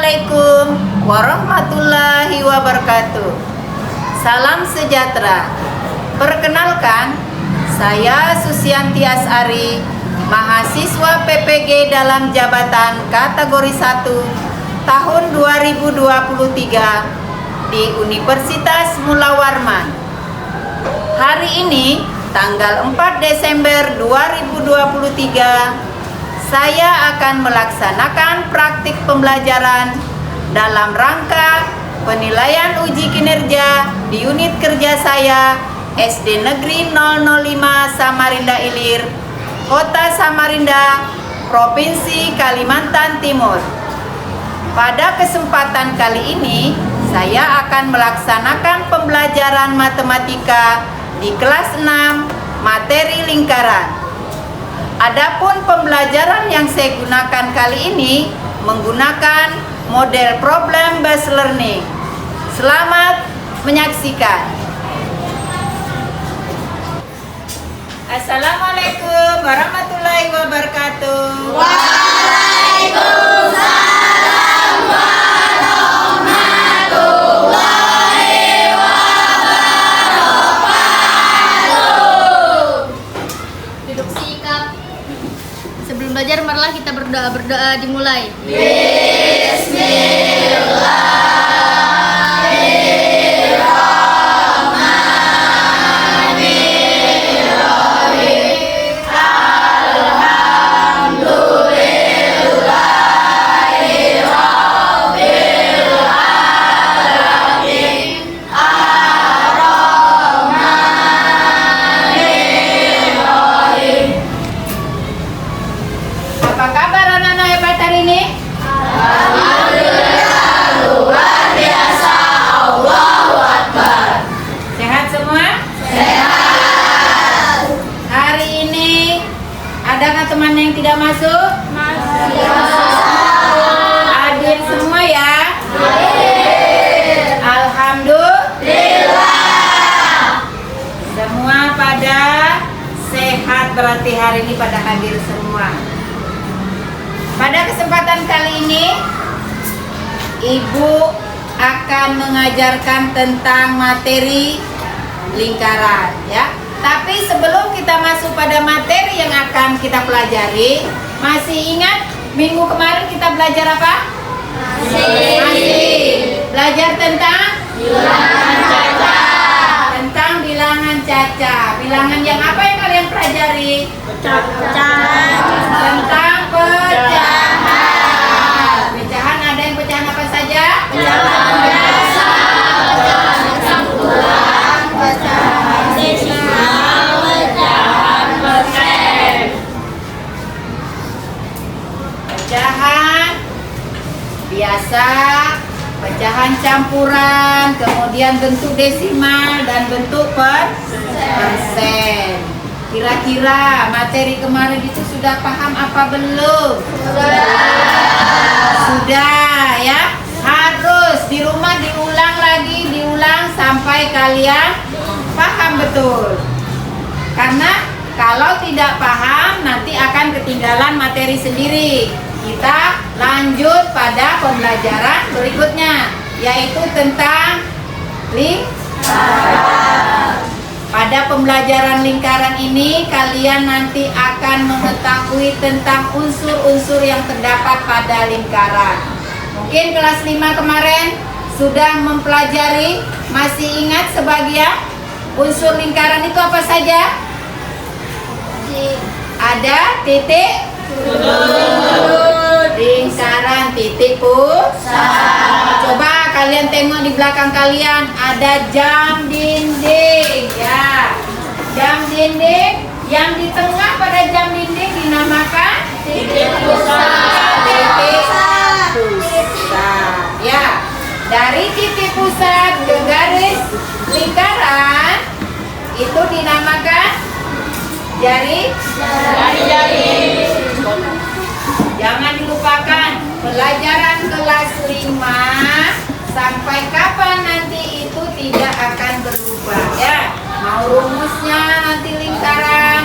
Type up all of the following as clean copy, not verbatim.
Assalamualaikum warahmatullahi wabarakatuh. Salam sejahtera. Perkenalkan, saya Susianti Asari, mahasiswa PPG dalam jabatan kategori 1 tahun 2023 di Universitas Mula Warman. Hari ini, tanggal 4 Desember 2023, saya akan melaksanakan praktik pembelajaran dalam rangka penilaian uji kinerja di unit kerja saya SD Negeri 005 Samarinda Ilir, Kota Samarinda, Provinsi Kalimantan Timur. Pada kesempatan kali ini, saya akan melaksanakan pembelajaran matematika di kelas 6 materi lingkaran. Adapun pembelajaran yang saya gunakan kali ini menggunakan model problem based learning. Selamat menyaksikan. Assalamualaikum warahmatullahi wabarakatuh. Waalaikumsalam warahmatullahi wabarakatuh. Duduk sikap. Sebelum belajar, marilah kita berdoa dimulai. Apa kabar anak-anak hebat hari ini? Alhamdulillah, luar biasa. Allahu Akbar. Sehat semua? Sehat. Hari ini ada nggak teman yang tidak masuk? Hadir semua ya? Alhamdulillah. Semua pada sehat, berarti hari ini pada hadir semua. Pada kesempatan kali ini, Ibu akan mengajarkan tentang materi lingkaran ya. Tapi sebelum kita masuk pada materi yang akan kita pelajari, masih ingat minggu kemarin kita belajar apa? Masih. Belajar tentang Bilangan caca. tentang bilangan caca. Bilangan yang apa yang kalian pelajari? Tentang pecahan. Pecahan ada yang pecahan apa saja? Pecahan biasa, pecahan campuran, pecahan desimal, pecahan persen. Pecahan biasa, pecahan campuran, kemudian bentuk desimal dan bentuk persen. Kira-kira materi kemarin itu sudah paham apa belum? Sudah ya. Harus di rumah diulang sampai kalian paham betul. Karena kalau tidak paham nanti akan ketinggalan materi sendiri. Kita lanjut pada pembelajaran berikutnya, yaitu tentang lingkaran. Pada pembelajaran lingkaran ini, kalian nanti akan mengetahui tentang unsur-unsur yang terdapat pada lingkaran. Mungkin kelas 5 kemarin sudah mempelajari, masih ingat sebagian unsur lingkaran itu apa saja? Ada titik lingkaran, titik pusat. Coba kalian tengok di belakang kalian, ada jam dinding ya. Jam dinding yang di tengah pada jam dinding dinamakan Titik pusat. titik pusat ya. Dari titik pusat ke garis lingkaran itu dinamakan jari. Jangan dilupakan pelajaran kelas 5 sampai kapan nanti itu tidak akan berubah ya. Mau rumusnya nanti lingkaran.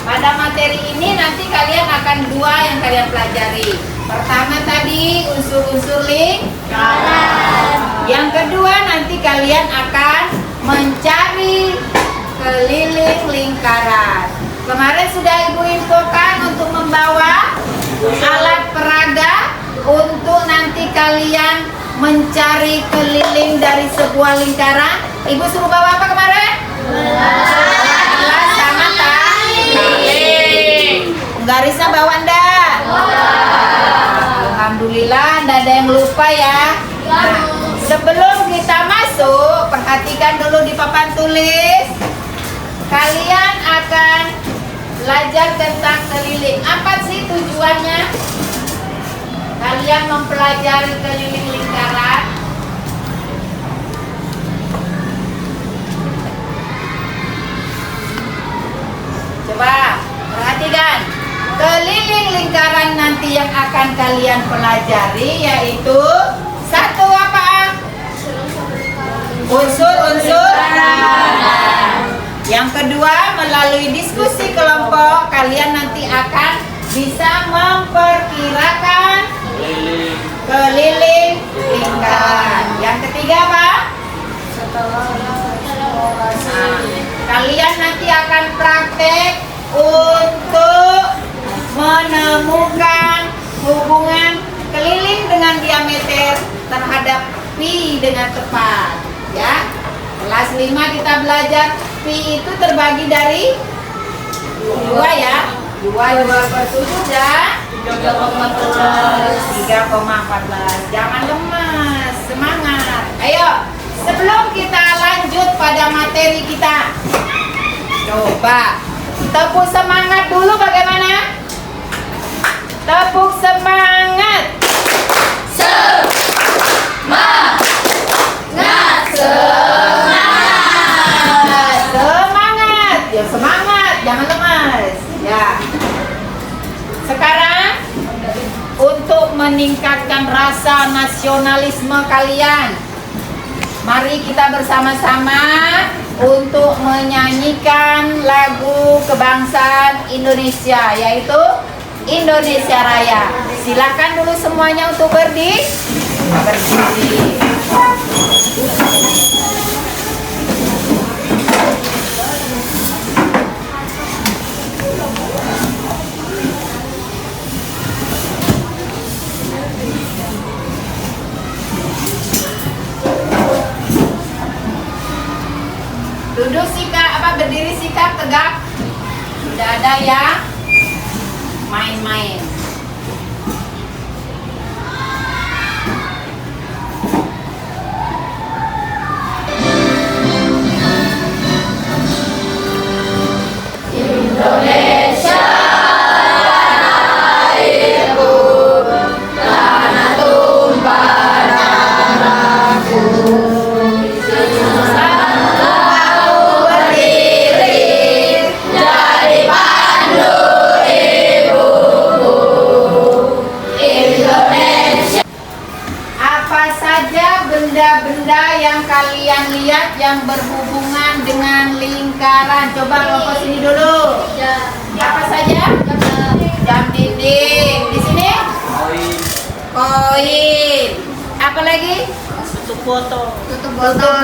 Pada materi ini nanti kalian akan dua yang kalian pelajari. Pertama tadi unsur-unsur lingkaran. Yang kedua nanti kalian akan mencari keliling lingkaran. Kemarin sudah Ibu infokan untuk membawa alat peraga untuk nanti kalian mencari keliling dari sebuah lingkaran. Ibu suruh bawa apa kemarin? Gelas sama tali. Garisnya bawa enggak? Alhamdulillah enggak ada yang lupa ya. Nah, sebelum kita masuk, perhatikan dulu di papan tulis. Kalian akan belajar tentang keliling. Apa sih tujuannya? Kalian mempelajari keliling lingkaran. Coba perhatikan. Keliling lingkaran nanti yang akan kalian pelajari yaitu satu apa? Unsur-unsur. Yang kedua, melalui diskusi kelompok kalian nanti akan bisa memperkirakan keliling lingkaran. Yang ketiga apa? Nah, kalian nanti akan praktek untuk menemukan hubungan keliling dengan diameter terhadap pi dengan tepat. Ya, kelas 5 kita belajar pi itu terbagi dari 2 ya. 2 per 7 dan 3,14. Jangan lemas, semangat. Ayo, sebelum kita lanjut pada materi kita, coba tepuk semangat dulu bagaimana? Tepuk semangat. Semangat. Ya semangat, jangan lemas. Ya. Sekarang untuk meningkatkan rasa nasionalisme kalian, mari kita bersama-sama untuk menyanyikan lagu kebangsaan Indonesia, yaitu Indonesia Raya. Silakan dulu semuanya untuk berdiri. Duduk sikap berdiri sikap tegak. Tidak ada yang main-main. Indonesia airku, tanah tumpah darahku. Selalu berdiri jadi pandu ibuku. Indonesia. Apa saja benda-benda yang kalian lihat yang berhubungan dengan lingkaran? Coba kelompok sini dulu. Apa saja? Jam dinding. Di sini? Koin. Apa lagi? Tutup botol. Tutup botol.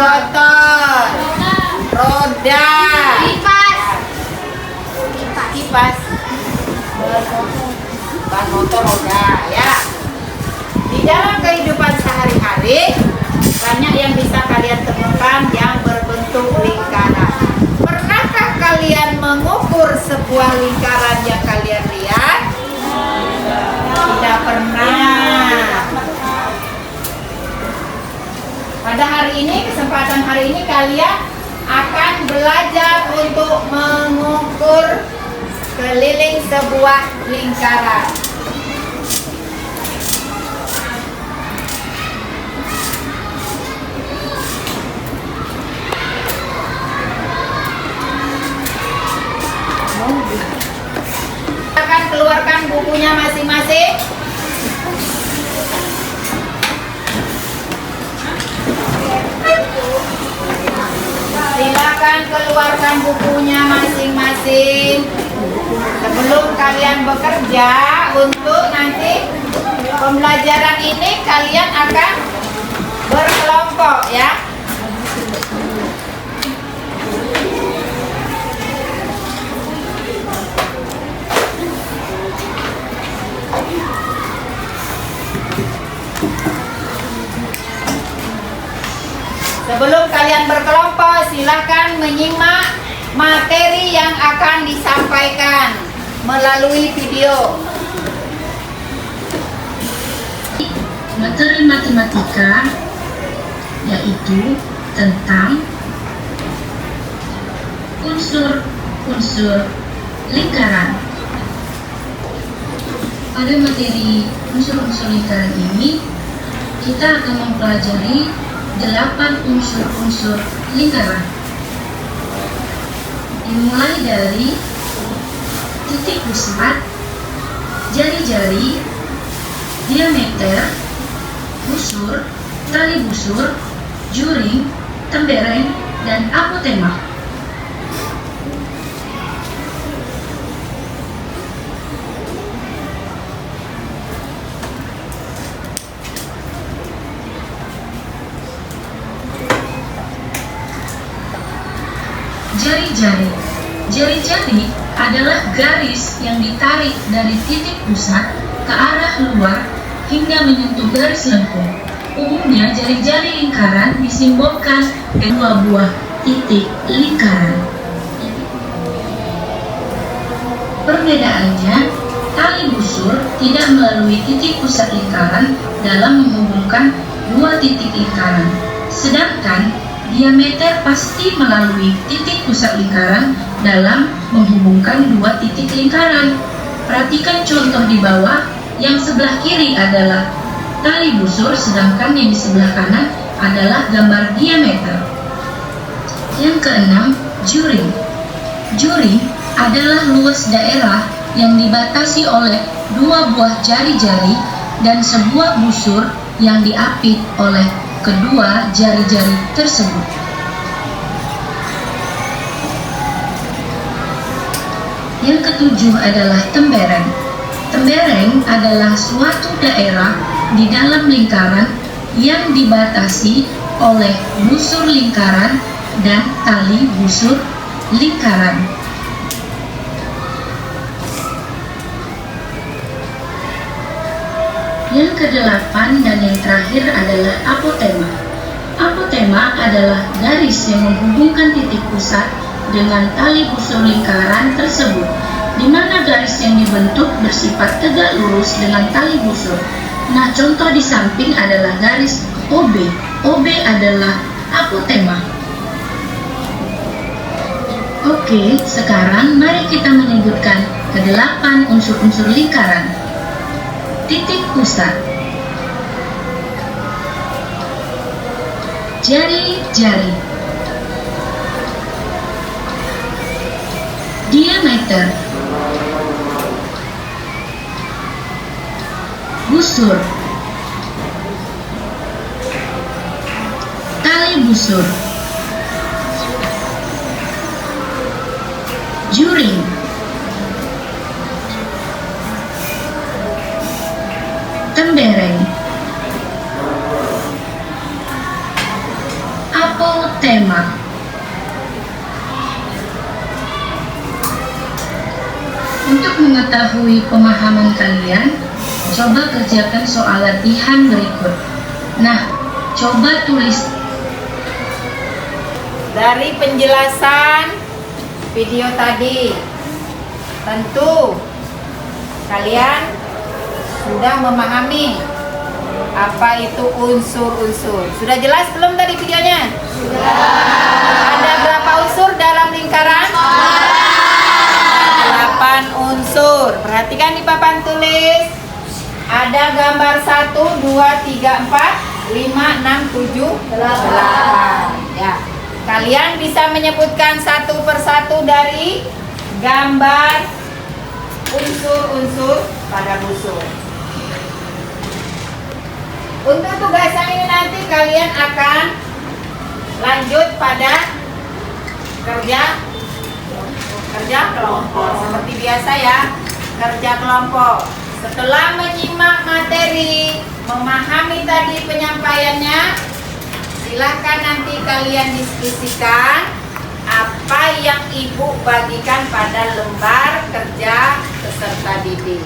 Roda. Kipas. Ban motor roda ya. Di dalam kehidupan sehari-hari banyak yang bisa kalian temukan yang berbentuk lingkaran. Pernahkah kalian mengukur sebuah lingkaran yang kalian lihat? Tidak pernah. Pada hari ini, kesempatan hari ini kalian akan belajar untuk mengukur keliling sebuah lingkaran. Akan keluarkan bukunya masing-masing. Silakan keluarkan bukunya masing-masing sebelum kalian bekerja untuk nanti pembelajaran ini kalian akan berkelompok ya. Sebelum kalian berkelompok, silakan menyimak materi yang akan disampaikan melalui video. Materi matematika yaitu tentang unsur-unsur lingkaran. Pada materi unsur-unsur lingkaran ini, kita akan mempelajari 8 unsur-unsur lingkaran. Dimulai dari titik pusat, jari-jari, diameter, busur, tali busur, juring, tembereng, dan apotema. Jari-jari. Jari-jari adalah garis yang ditarik dari titik pusat ke arah luar hingga menyentuh garis lengkung. Umumnya jari-jari lingkaran disimbolkan dengan 2 buah titik lingkaran. Perbedaannya, tali busur tidak melalui titik pusat lingkaran dalam menghubungkan 2 titik lingkaran, sedangkan diameter pasti melalui titik pusat lingkaran dalam menghubungkan 2 titik lingkaran. Perhatikan contoh di bawah, yang sebelah kiri adalah tali busur, sedangkan yang di sebelah kanan adalah gambar diameter. Yang keenam, juring. Juring adalah luas daerah yang dibatasi oleh 2 buah jari-jari dan sebuah busur yang diapit oleh kedua jari-jari tersebut. Yang ketujuh adalah tembereng. Tembereng adalah suatu daerah di dalam lingkaran yang dibatasi oleh busur lingkaran dan tali busur lingkaran. Yang kedelapan dan yang terakhir adalah apotema. Apotema adalah garis yang menghubungkan titik pusat dengan tali busur lingkaran tersebut, di mana garis yang dibentuk bersifat tegak lurus dengan tali busur. Nah, contoh di samping adalah garis OB. OB adalah apotema. Oke, sekarang mari kita menyebutkan ke-8 unsur-unsur lingkaran. Titik pusat, jari-jari, diameter, busur, tali busur, juring, tembereng, apotema. Untuk mengetahui pemahaman kalian, coba kerjakan soal latihan berikut. Nah, coba tulis. Dari penjelasan video tadi, tentu kalian sudah memahami apa itu unsur-unsur. Sudah jelas belum tadi videonya? Sudah. Ada berapa unsur dalam lingkaran? 8 unsur. Perhatikan di papan tulis. Ada gambar 1, 2, 3, 4, 5, 6, 7, 8. Ya. Kalian bisa menyebutkan satu persatu dari gambar unsur-unsur pada busur. Untuk tugas yang ini nanti kalian akan lanjut pada kerja kelompok. Seperti biasa ya, kerja kelompok. Setelah menyimak materi, memahami tadi penyampaiannya, silakan nanti kalian diskusikan apa yang ibu bagikan pada lembar kerja peserta didik.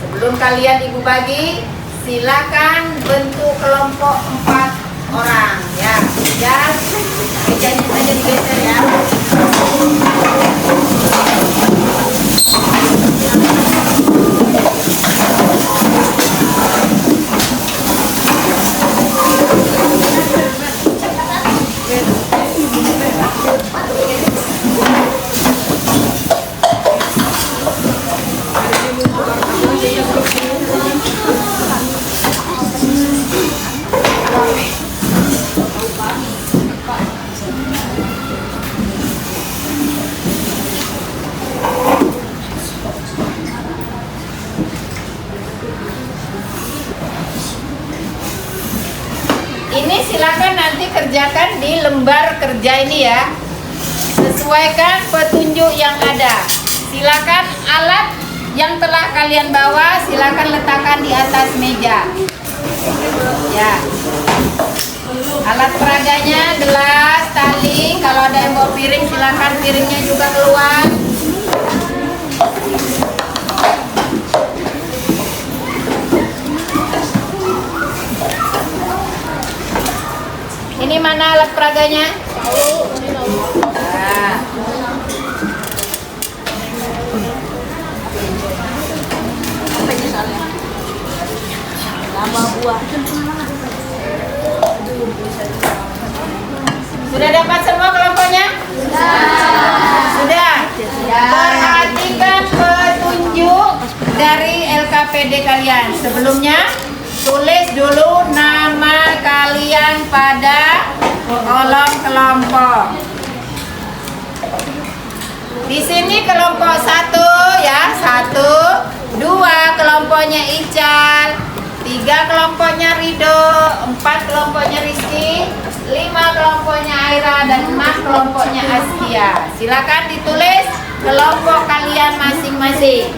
Sebelum kalian ibu bagi, silakan bentuk kelompok 4 orang ya. Dan mejanya saja digeser ya. Ini silakan nanti kerjakan di lembar kerja ini ya. Sesuaikan petunjuk yang ada. Silakan alat yang telah kalian bawa silakan letakkan di atas meja. Ya. Alat peraganya, gelas, tali. Kalau ada yang bawa piring silakan piringnya juga keluar. Ini mana alat peraganya? Nah. Sudah dapat semua kelompoknya? Sudah. Perhatikan petunjuk dari LKPD kalian. Sebelumnya tulis dulu nama kalian pada kolom kelompok. Di sini kelompok 1 ya, 1, 2 kelompoknya Ical, 3 kelompoknya Rido, 4 kelompoknya Rizky, 5 kelompoknya Aira, dan 6 kelompoknya Askia. Silakan ditulis kelompok kalian masing-masing.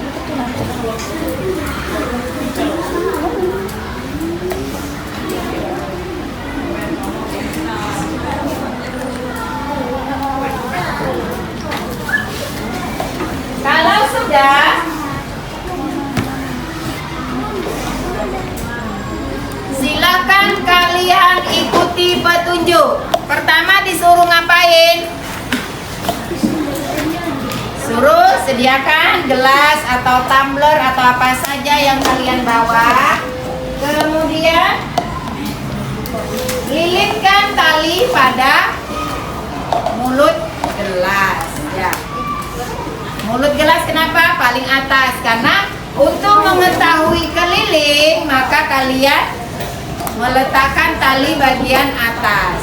Kalau sudah, silakan kalian ikuti petunjuk. Pertama disuruh ngapain? Suruh sediakan gelas atau tumbler atau apa saja yang kalian bawa. Kemudian lilitkan tali pada mulut gelas ya. Mulut gelas kenapa? Paling atas, karena untuk mengetahui keliling maka kalian meletakkan tali bagian atas.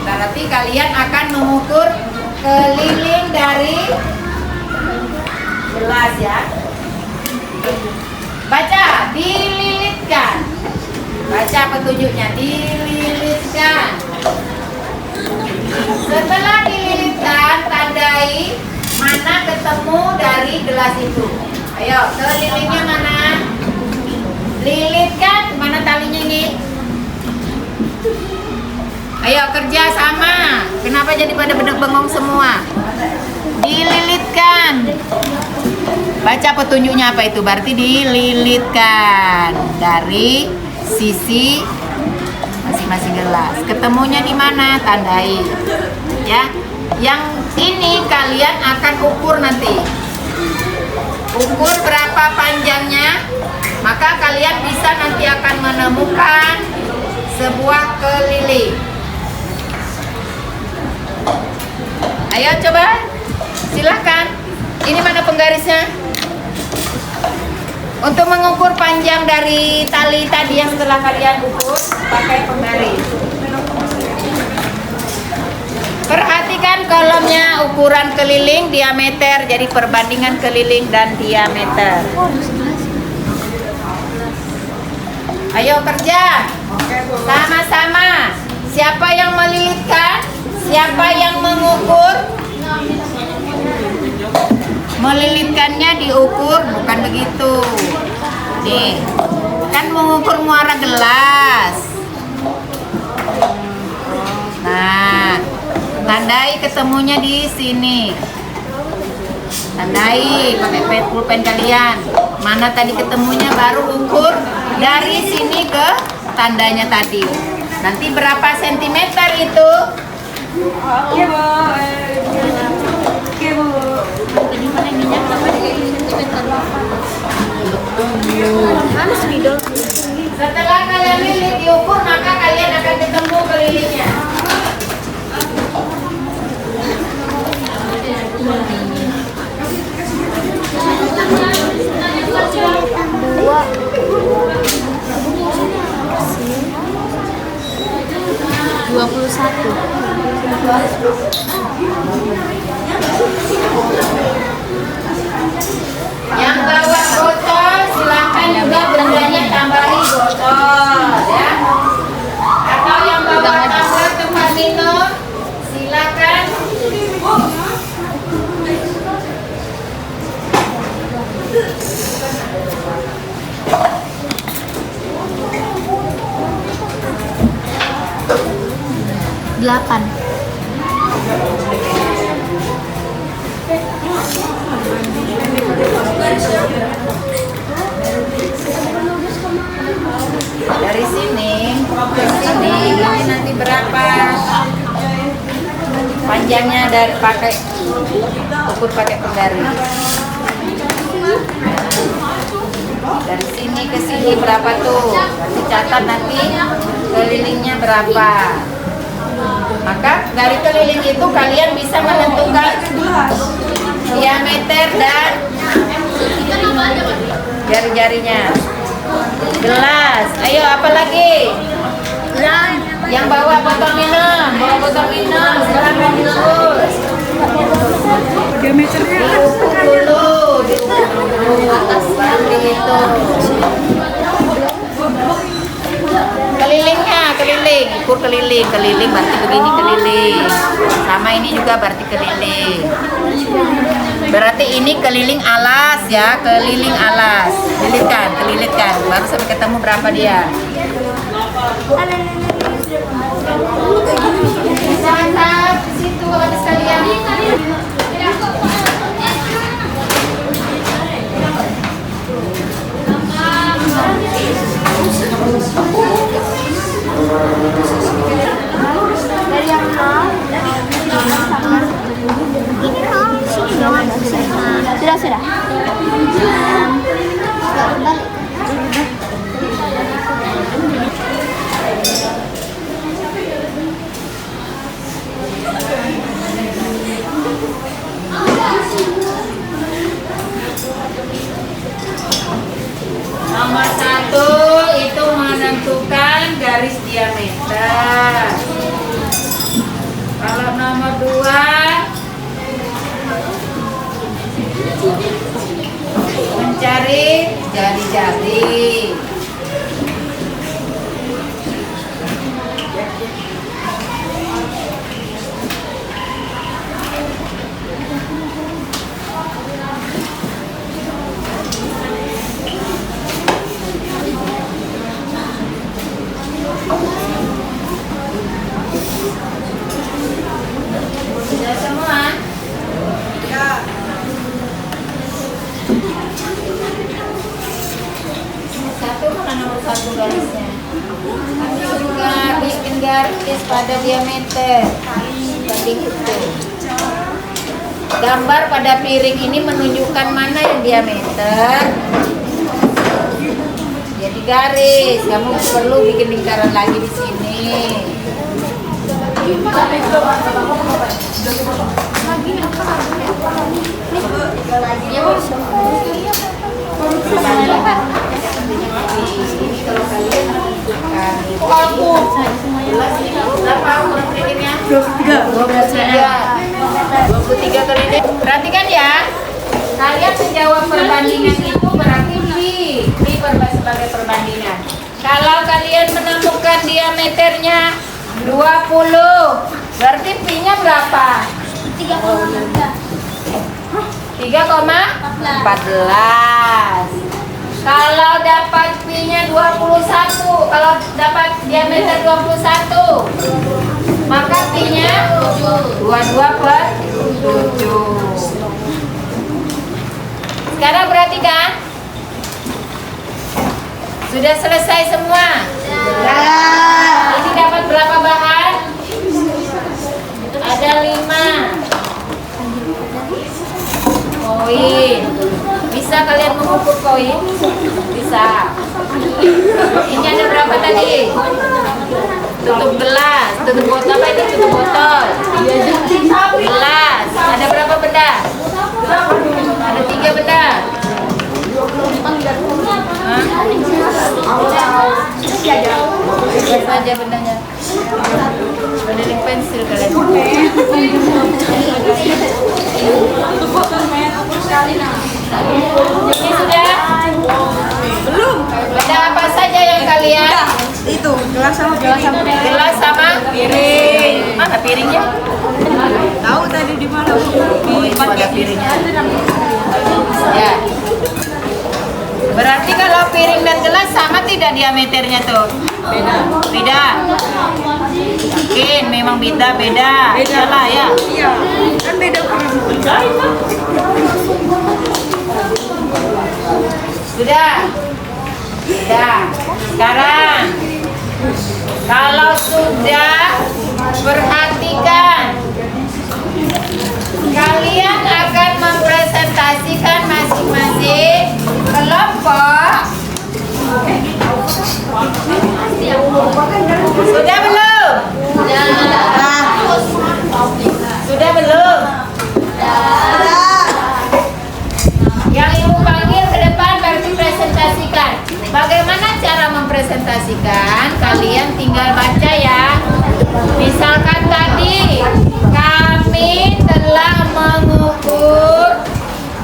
Berarti kalian akan mengukur keliling dari gelas ya. Baca, dililitkan. Baca petunjuknya, dililitkan. Setelah dililitkan, tandai mana ketemu dari gelas itu. Ayo, kelilingnya mana? Lilitkan, mana talinya ini? Ayo kerja sama. Kenapa jadi pada bengong semua? Dililitkan. Baca petunjuknya apa itu? Berarti dililitkan dari sisi masing-masing gelas. Ketemunya di mana? Tandai. Ya. Yang ini kalian akan ukur nanti. Ukur berapa panjangnya, maka kalian bisa nanti akan menemukan sebuah keliling. Ayo coba, silahkan. Ini mana penggarisnya? Untuk mengukur panjang dari tali tadi yang setelah kalian ukur, pakai penggaris. Perhatikan kolomnya, ukuran keliling, diameter, jadi perbandingan keliling dan diameter. Ayo kerja, sama-sama. Siapa yang melilitkan? Siapa yang mengukur? Melilitkannya diukur bukan begitu. Nih, kan mengukur muara gelas. Nah, tandai ketemunya di sini. Tandai pakai pulpen kalian. Mana tadi ketemunya, baru ukur dari sini ke tandanya tadi. Nanti berapa sentimeter itu? Setelah kalian lilit diukur, maka kalian akan ketemu kelilingnya. Yang bawa botol silahkan juga bendanya tambahi botol ya. Atau yang bawa tumbler tempat minum silakan. Delapan. Dari sini ke sini ini nanti berapa panjangnya, dari pakai ukur pakai penggaris. Dari sini ke sini berapa tuh, dicatat nanti kelilingnya berapa. Maka dari keliling itu kalian bisa menentukan diameter dan jari-jarinya. Gelas, ayo apa lagi? Yang bawa botol minum, silahkan diukur. Diameternya Diukur dulu, baru dihitung. Kelilingnya, ukur keliling berarti begini keliling. Sama ini juga berarti keliling. Berarti ini keliling alas ya, keliling alas. Kelilitkan, baru sampai ketemu berapa dia. Sangat di situ habis kalian. Dari yang nol sama ini nol sini dong ada sudah Nomor 1 itu menentukan garis diameter. Kalau nomor 2 mencari jari-jari. Sudah semua? Ya. Satu mana nomor 1 garisnya? Nanti juga bikin garis pada diameter. Tadi itu. Gambar pada piring ini menunjukkan mana yang diameter. Jadi garis. Kamu perlu bikin lingkaran lagi di sini. Berapa ukuran kelilingnya? 23 kelilingnya. Perhatikan ya. Kalian menjawab perbandingan itu berarti Pi sebagai perbandingan. Kalau kalian menemukan diameternya 20, berarti Pi-nya berapa? 3,3. 3,14. Kalau dapat pi-nya 21, kalau dapat diameter 21, maka pi-nya 22/7. Sekarang perhatikan. Sudah selesai semua? Ini dapat berapa bahan? Ada 5 koin. Bisa kalian mengukur koin? Bisa. Ini ada berapa tadi? Tutup gelas, tutup botol apa itu? Tutup botol. Gelas. Ada berapa benda? Ada 3 benda. Biasa aja bendanya. Benda pensil kalian. Ini sudah? Belum. Benda apa saja yang kalian? Itu gelas sama piring. Gelas sama piring. Mana piringnya? Tahu tadi di mana? Oh, itu ada piringnya. Ya. Berarti kalau piring dan gelas sama tidak diameternya tuh? Beda. Beda. Yakin memang beda. Salah ya? Iya. Kan beda ukuran. Sudah. Sekarang kalau sudah, perhatikan. Kalian akan mempresentasikan masing-masing kelompok. Sudah belum? Sudah belum? Yang ibu panggil ke depan baru presentasikan. Bagaimana cara mempresentasikan? Kalian tinggal baca ya. Misalkan tadi kami telah mengukur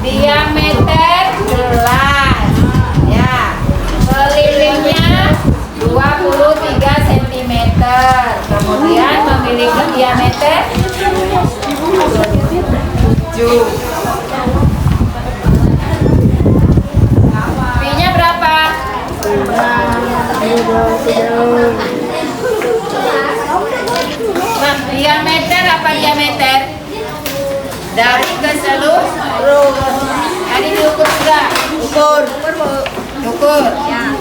diameter gelas. Ya, kelilingnya 23 cm. Kemudian memiliki diameter 7. Pi-nya berapa? Nah, diameter apa diameter? Dari ke seluruh. Tadi diukur juga. Ukur. Ya.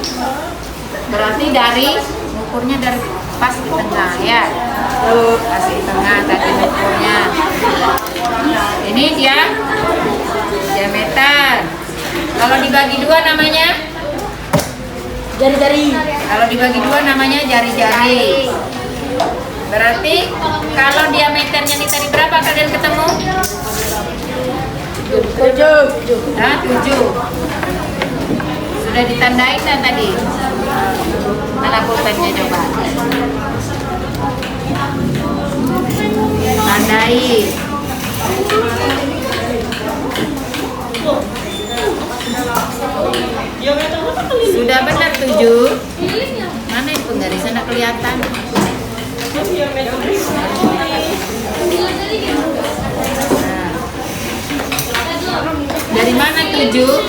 Berarti dari ukurnya dari pas di tengah ya. Pas di tengah tadi ukurnya. Ini dia diameter. Kalau dibagi 2 namanya Jari-jari. Kalau dibagi 2 namanya jari-jari. Berarti kalau diameternya ini tadi berapa kalian ketemu? 7. Nah, 7. Sudah ditandain kan tadi? Mana pulpennya coba? Tandai. Sudah benar 7. Mana itu dari sana kelihatan? Dari mana 7?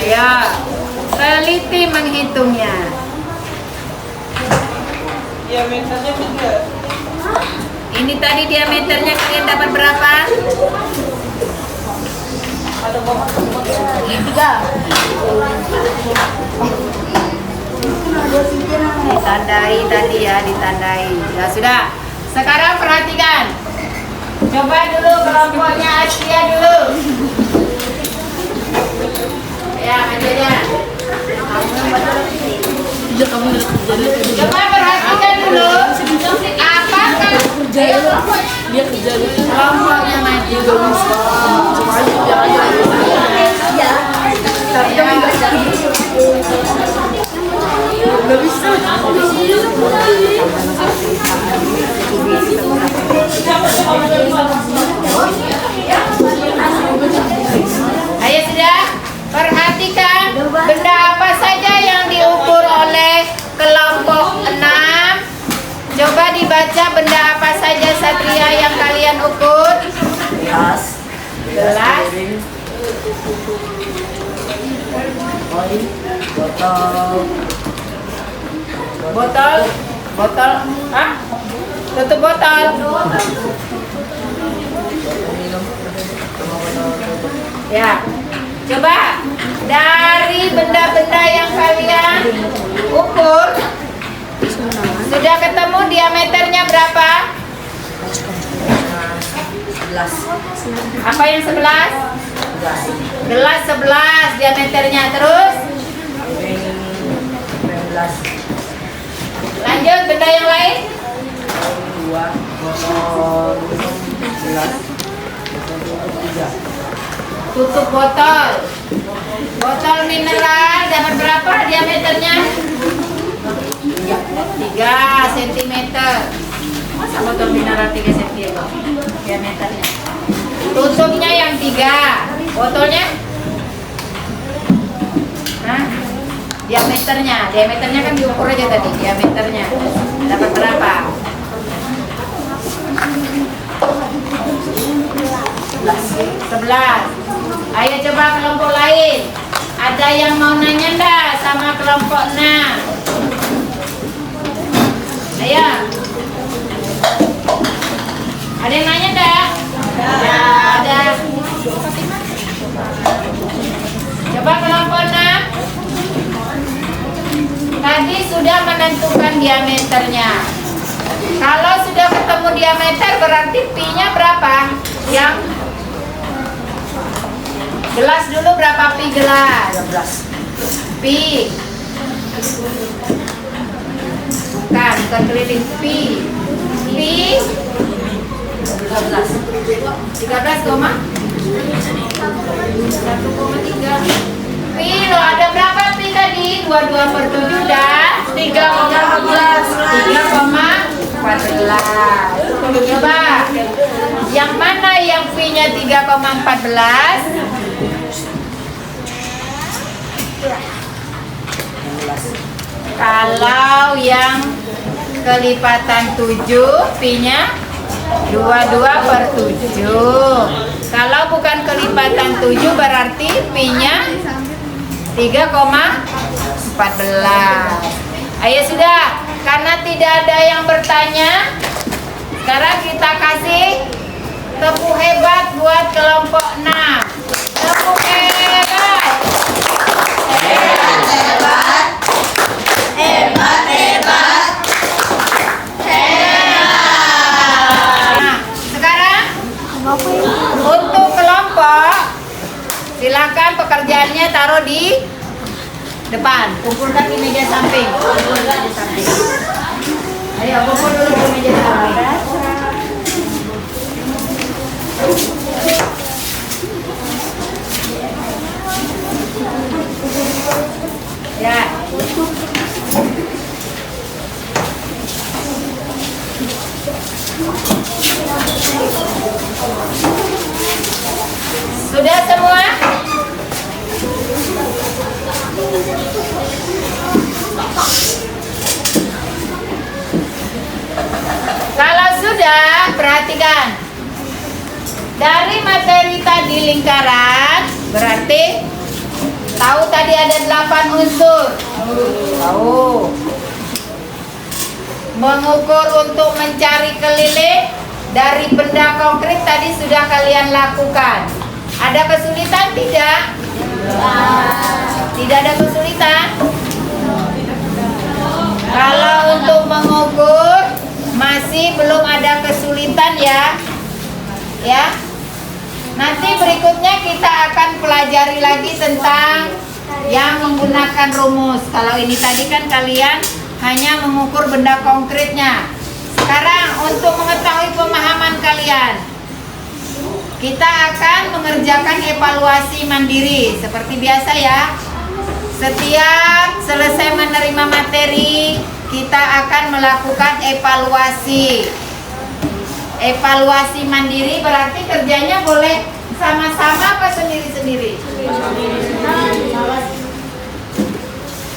Ya, teliti menghitungnya. Diameternya 3. Ini tadi diameternya kalian dapat berapa? 3. Ditandai tadi ya, ditandai. Ya sudah. Sekarang perhatikan. Coba dulu kelompoknya Asia dulu. Ya, aja. Coba perhatikan dulu. Apakah Dia kerja dulu. kelompoknya maju? Nggak bisa. Ayo sudah, perhatikan benda apa saja yang diukur oleh kelompok 6. Coba dibaca benda apa saja Satria yang Botol. Botol. Ah? Tutup botol. Ya. Coba dari benda-benda yang kalian ukur, sudah ketemu diameternya berapa? 11. Apa yang 11? Gelas 11 diameternya. Terus? 19. Lanjut, benda yang lain? 2, botol, gelas, tutup botol. Botol mineral dapat berapa diameternya? 3 cm. Masa botol mineral 3 cm diameternya? Tutupnya yang 3. Botolnya? Hah? Diameternya kan diukur aja tadi. Diameternya dapat berapa? 11. Ayo coba kelompok lain. Ada yang mau nanya enggak sama kelompok 6? Ayo. Ada yang nanya enggak? Ya, ada. Coba kelompok 6. Tadi sudah menentukan diameternya. Kalau sudah ketemu diameter berarti pi-nya berapa? Yang gelas dulu berapa pi gelas? 13. Pi. Bukan keliling pi. Pi 13 koma 1,3. Pi lo ada berapa pi tadi? 22/7 dan 3,14. 3,14. Coba yang mana yang pi-nya 3,14? Kalau yang kelipatan 7 pi-nya 22/7. Kalau bukan kelipatan 7 berarti pi-nya 3,14. Ayo sudah, karena tidak ada yang bertanya, sekarang kita kasih tepuk hebat buat kelompok 6. Tepuk hebat. Hebat, hebat. Hebat, hebat. Nah, sekarang untuk kelompok, silakan pekerjaannya taruh di depan. Kumpulkan di meja samping. Kumpulkan di samping. Ayo kumpul dulu di meja samping. Ya. Sudah semua? Kalau sudah, perhatikan. Dari materi tadi lingkaran, berarti tahu tadi ada 8 unsur. Tahu. Mengukur untuk mencari keliling dari benda konkret tadi sudah kalian lakukan. Ada kesulitan tidak? Tidak ada kesulitan. Kalau untuk mengukur masih belum ada kesulitan ya. Ya. Nanti berikutnya kita akan pelajari lagi tentang yang menggunakan rumus. Kalau ini tadi kan kalian hanya mengukur benda konkretnya. Sekarang untuk mengetahui pemahaman kalian, kita akan mengerjakan evaluasi mandiri seperti biasa ya. Setiap selesai menerima materi, kita akan melakukan evaluasi. Evaluasi mandiri berarti kerjanya boleh sama-sama apa sendiri-sendiri?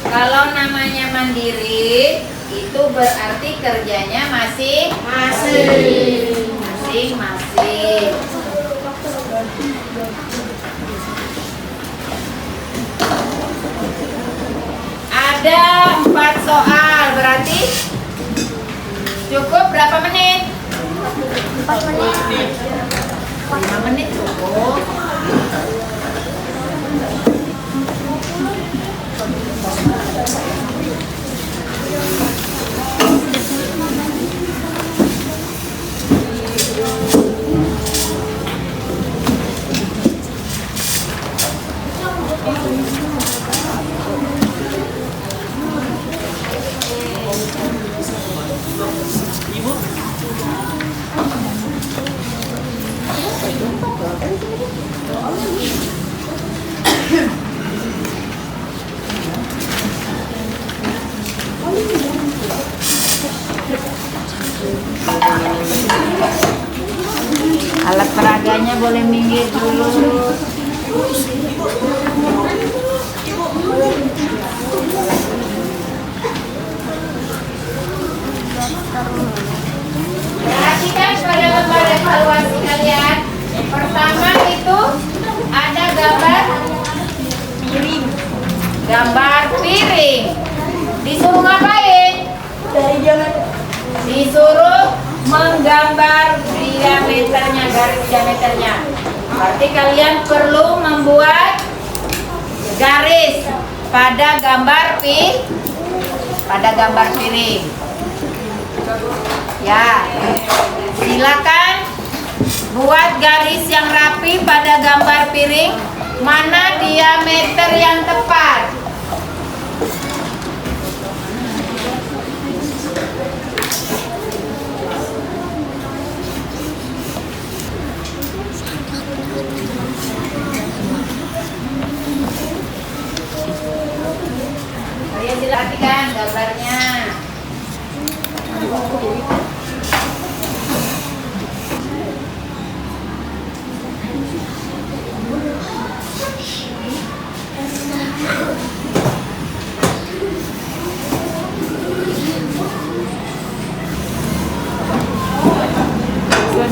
Kalau namanya mandiri, itu berarti kerjanya masing-masing. berapa menit? 4 menit. 5 menit cukup. Alat peraganya boleh minggir dulu. Perhatikan pada lembar evaluasi kalian. Pertama itu ada gambar piring. Gambar piring. Disuruh ngapain? Disuruh menggambar diameternya, garis diameternya. Berarti kalian perlu membuat garis pada gambar piring. Ya, silakan buat garis yang rapi pada gambar piring. Mana diameter yang tepat? Kalian silakan gambarnya.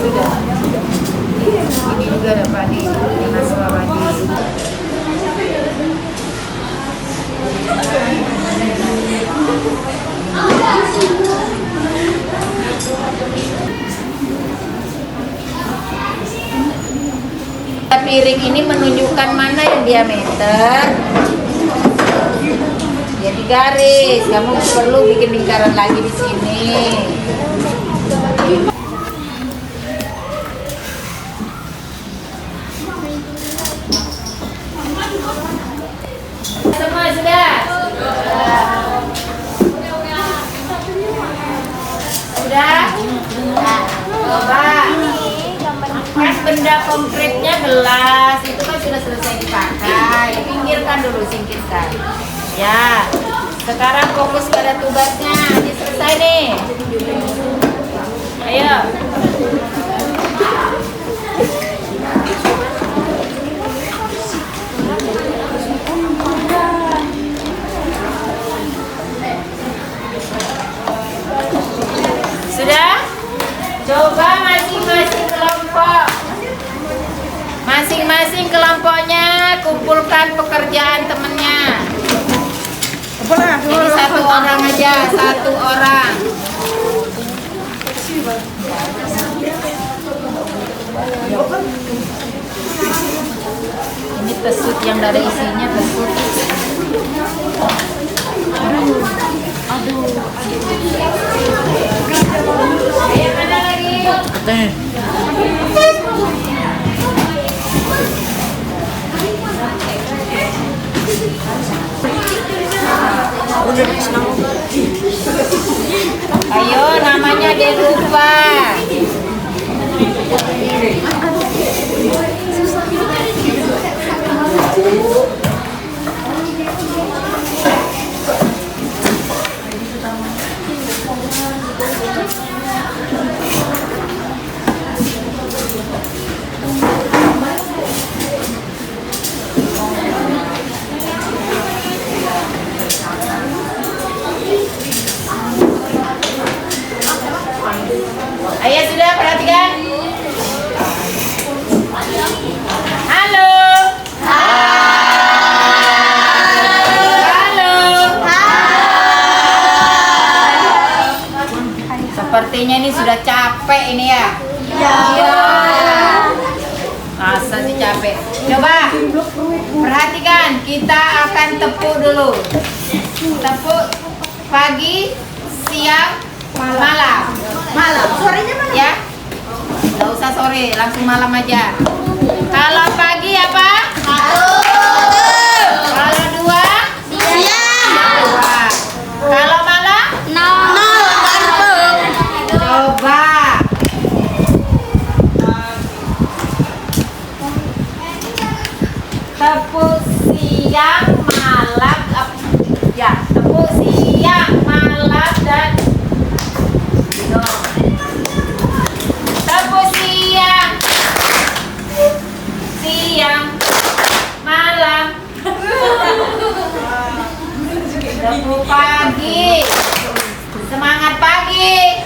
Sudah. Ini juga ada padi, naswa padi. Piring ini menunjukkan mana yang diameter. Jadi garis, kamu perlu bikin lingkaran lagi di sini. Semua sudah? Sudah? Coba. Kan benda konkretnya gelas itu kan sudah selesai dipakai. Pinggirkan dulu, singkirkan. Ya. Sekarang fokus pada tugasnya. Ini selesai nih. Ayo. Sudah? Coba masing-masing kelompoknya kumpulkan pekerjaan temennya. Jadi satu orang aja, satu orang. Ini pesut yang ada isinya, pesut. Ayo, mana lagi? Ayo, namanya dia lupa. Ayo sudah Sepertinya ini sudah capek ini ya. Iya. Masa sih capek. Coba perhatikan, kita akan tepuk dulu. Tepuk pagi, siang, malam. Malam. Sorenya mana? Ya. Nggak usah sore, langsung malam aja. Kalau pagi apa? Kalau dua? Dua. Kalau malam? Coba. Tepuk siang, malam, ya, tepuk siang, malam dan tepuk siang, malam, tepuk pagi, semangat pagi,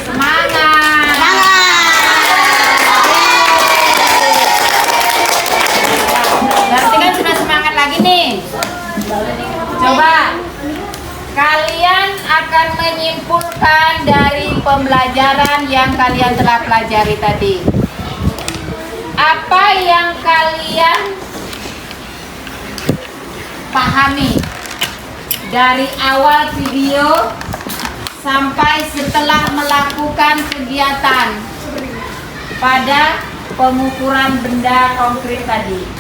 semangat. Berarti kan sudah semangat lagi nih. Coba kalian akan menyimpulkan dari pembelajaran yang kalian telah pelajari tadi. Apa yang kalian pahami dari awal video sampai setelah melakukan kegiatan pada pengukuran benda konkret tadi?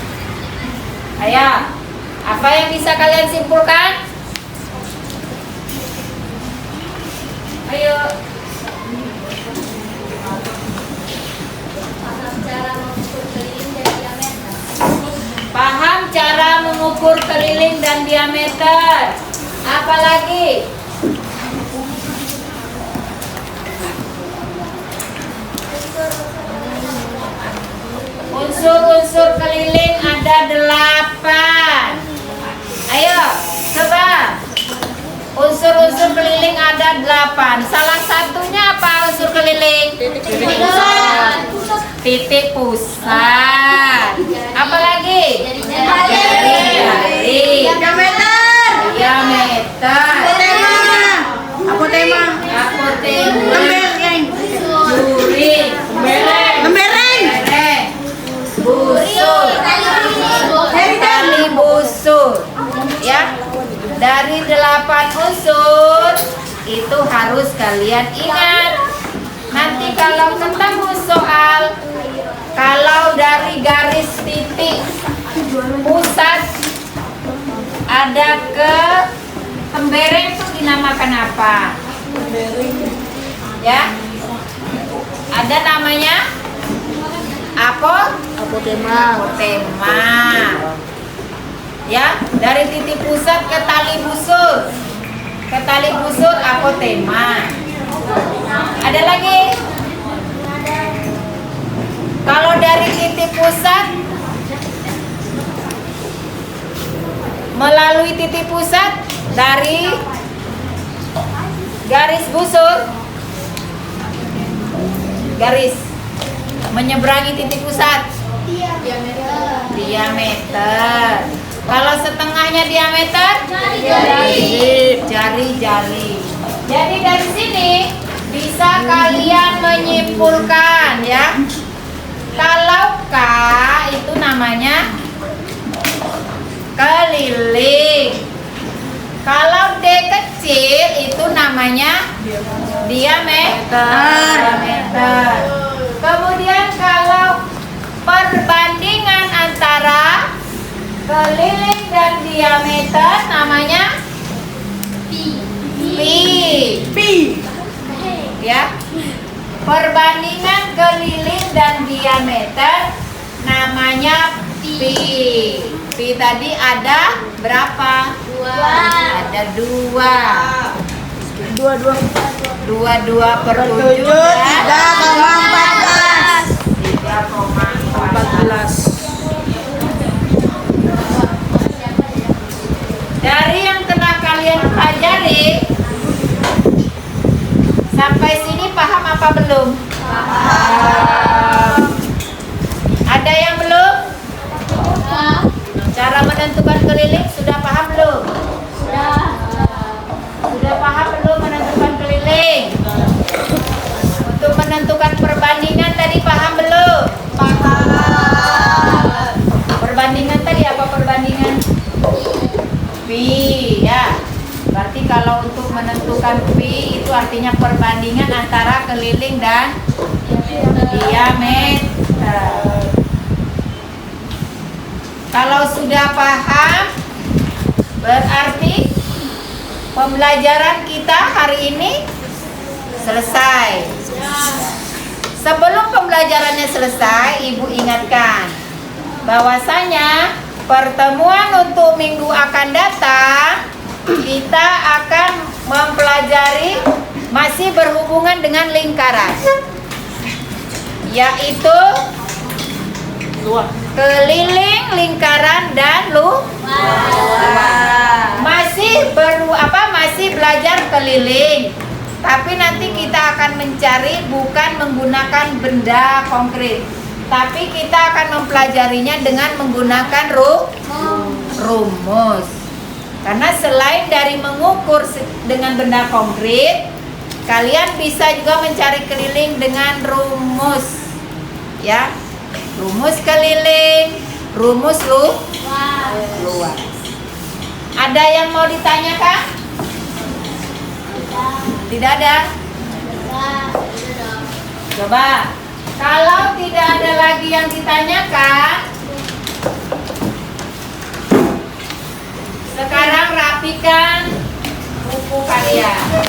Ayo, apa yang bisa kalian simpulkan? Ayo. Paham cara mengukur keliling dan diameter. Apa lagi? Unsur-unsur keliling ada 8. Ayo, coba. Unsur-unsur keliling ada 8. Salah satunya apa unsur keliling? Titik pusat. Apa lagi? Jari. Diameter. Apotema. Juri. Lembereng. Busur. Tali busur. Ya. Dari 8 unsur itu harus kalian ingat. Nanti kalau ketemu soal, kalau dari garis titik pusat ada ke lembereng itu dinamakan apa? Ya, ada namanya apotema. Ya, dari titik pusat ke tali busur. Ke tali busur apotema. Ada lagi? Kalau dari titik pusat melalui titik pusat dari garis busur, garis menyeberangi titik pusat, diameter. Kalau setengahnya diameter, jari-jari. Jadi dari sini bisa kalian menyimpulkan ya. Kalau K itu namanya keliling. Kalau D kecil itu namanya diameter. Kemudian kalau perbandingan antara keliling dan diameter namanya pi. Ya. Perbandingan keliling dan diameter namanya pi. Pi tadi ada berapa? 2. Ada 2. 22 per 7 3,14. Dari yang telah kalian pelajari sampai sini paham apa belum? Paham. Ada yang belum? Cara menentukan keliling sudah paham belum? Sudah paham belum menentukan keliling? Nanti kalau untuk menentukan pi itu artinya perbandingan antara keliling dan diameter. Kalau sudah paham, berarti pembelajaran kita hari ini selesai. Sebelum pembelajarannya selesai, Ibu ingatkan bahwasanya pertemuan untuk minggu akan datang kita akan mempelajari masih berhubungan dengan lingkaran, yaitu keliling, lingkaran, dan luas. Masih belajar keliling, tapi nanti kita akan mencari bukan menggunakan benda konkret, tapi kita akan mempelajarinya dengan menggunakan rumus. Karena selain dari mengukur dengan benda konkret, kalian bisa juga mencari keliling dengan rumus, ya. Rumus keliling, rumus luas. Ada yang mau ditanyakan? Tidak ada? Coba. Kalau tidak ada lagi yang ditanyakan, sekarang rapikan buku kalian.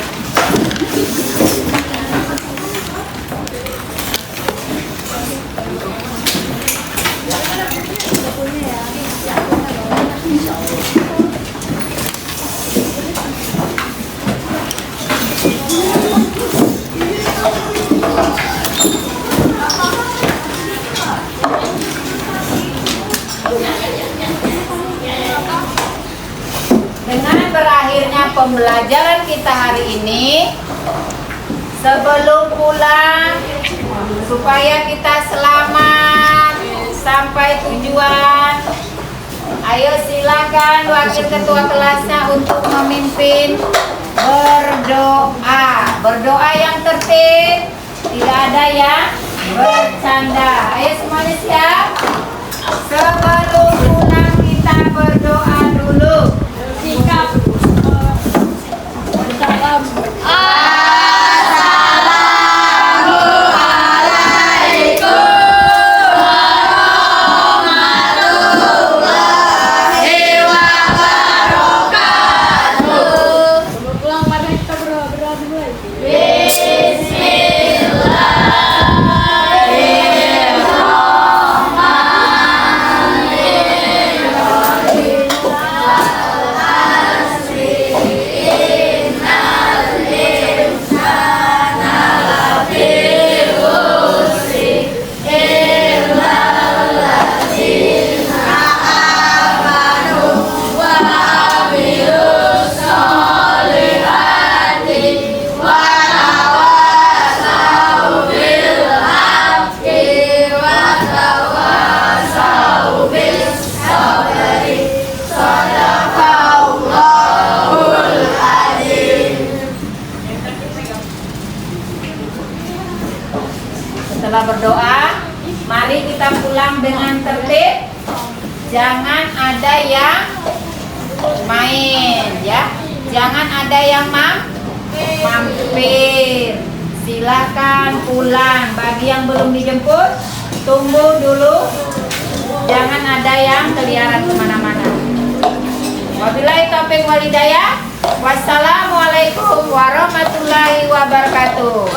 Dengan berakhirnya pembelajaran kita hari ini, sebelum pulang supaya kita selamat sampai tujuan, ayo silakan wakil ketua kelasnya untuk memimpin berdoa. Berdoa yang tertib, tidak ada yang bercanda. Ayo semuanya siap? Sebelum pulang kita berdoa dulu. Sikap. Setelah berdoa, mari kita pulang dengan tertib. Jangan ada yang main, ya. Jangan ada yang mampir. Silakan pulang. Bagi yang belum dijemput, tunggu dulu. Jangan ada yang keliaran kemana-mana. Wabillahi taufiq wal hidayah. Wassalamualaikum warahmatullahi wabarakatuh.